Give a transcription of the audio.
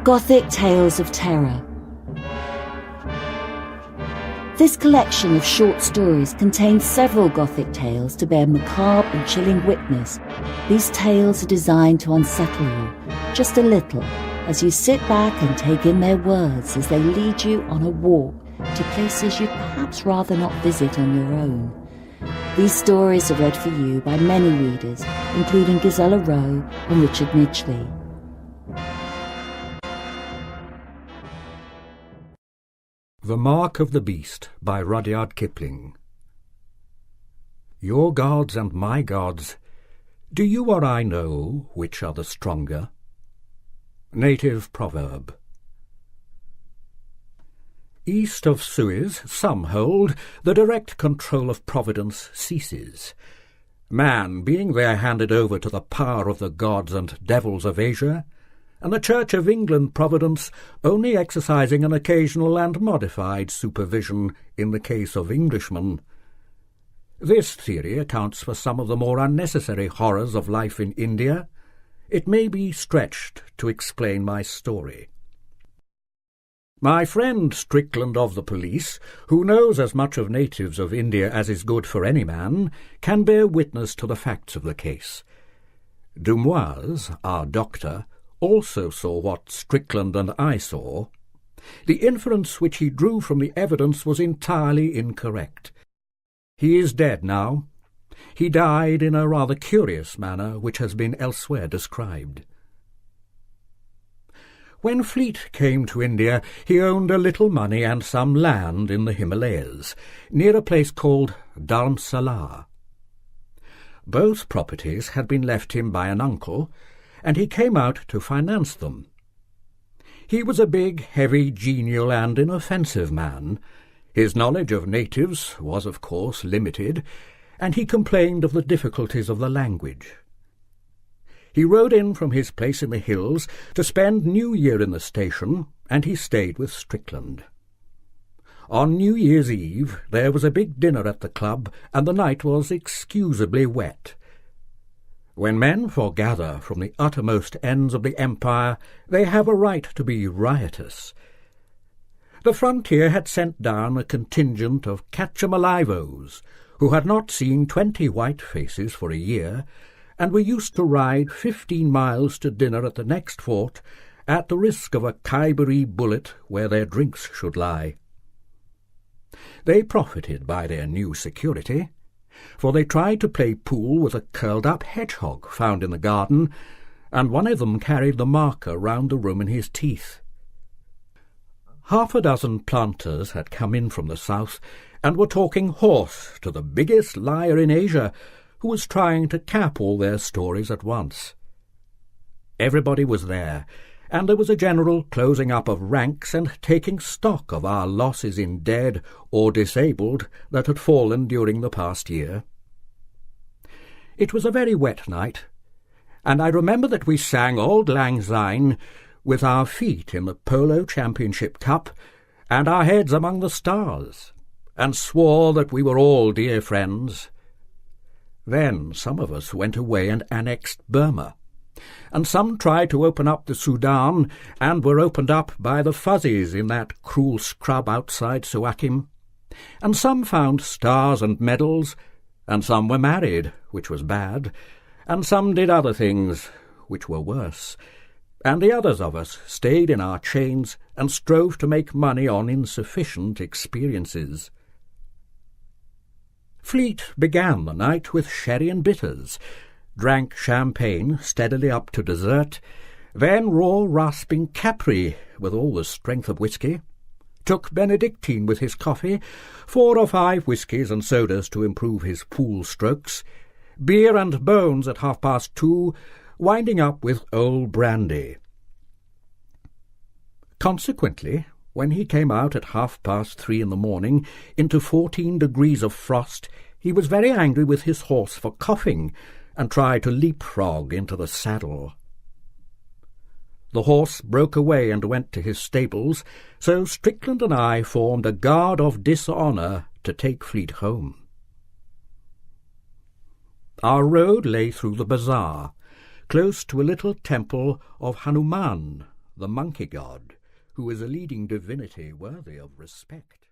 Gothic Tales of Terror. This collection of short stories contains several Gothic tales to bear macabre and chilling witness. These tales are designed to unsettle you, just a little, as you sit back and take in their words as they lead you on a walk to places you'd perhaps rather not visit on your own. These stories are read for you by many readers, including Ghizela, Rowe and Richard Mitchley. The Mark of the Beast by Rudyard Kipling. Your gods and my gods, do you or I know which are the stronger? Native Proverb. East of Suez, some hold, the direct control of Providence ceases. Man being there handed over to the power of the gods and devils of Asia, and the Church of England Providence only exercising an occasional and modified supervision in the case of Englishmen. This theory accounts for some of the more unnecessary horrors of life in India. It may be stretched to explain my story. My friend Strickland of the police, who knows as much of natives of India as is good for any man, can bear witness to the facts of the case. Dumoise, our doctor, also saw what Strickland and I saw. The inference which he drew from the evidence was entirely incorrect. He is dead now. He died in a rather curious manner which has been elsewhere described. When Fleet came to India, he owned a little money and some land in the Himalayas, near a place called Dharamsala. Both properties had been left him by an uncle, and he came out to finance them. He was a big, heavy, genial and inoffensive man. His knowledge of natives was, of course, limited, and he complained of the difficulties of the language. He rode in from his place in the hills to spend New Year in the station, and he stayed with Strickland. On New Year's Eve there was a big dinner at the club, and the night was excusably wet. When men foregather from the uttermost ends of the empire, they have a right to be riotous. The frontier had sent down a contingent of catch-em-alivos, who had not seen 20 white faces for a year, and were used to ride 15 miles to dinner at the next fort, at the risk of a Khyberee bullet where their drinks should lie. They profited by their new security, for they tried to play pool with a curled-up hedgehog found in the garden, and one of them carried the marker round the room in his teeth. Half a dozen planters had come in from the south, and were talking horse to the biggest liar in Asia, who was trying to cap all their stories at once. Everybody was there, and there was a general closing up of ranks and taking stock of our losses in dead or disabled that had fallen during the past year. It was a very wet night, and I remember that we sang Auld Lang Syne with our feet in the Polo Championship Cup and our heads among the stars, and swore that we were all dear friends. Then some of us went away and annexed Burma, and some tried to open up the Sudan, and were opened up by the Fuzzies in that cruel scrub outside Suakim, and some found stars and medals, and some were married, which was bad, and some did other things, which were worse, and the others of us stayed in our chains and strove to make money on insufficient experiences. Fleet began the night with sherry and bitters, drank champagne steadily up to dessert, then raw rasping Capri with all the strength of whisky, took Benedictine with his coffee, 4 or 5 whiskies and sodas to improve his pool strokes, beer and bones at 2:30, winding up with old brandy. Consequently, when he came out at 3:30 in the morning into 14 degrees of frost, he was very angry with his horse for coughing, and tried to leapfrog into the saddle. The horse broke away and went to his stables, so Strickland and I formed a guard of dishonour to take Fleet home. Our road lay through the bazaar, close to a little temple of Hanuman, the monkey god, who is a leading divinity worthy of respect.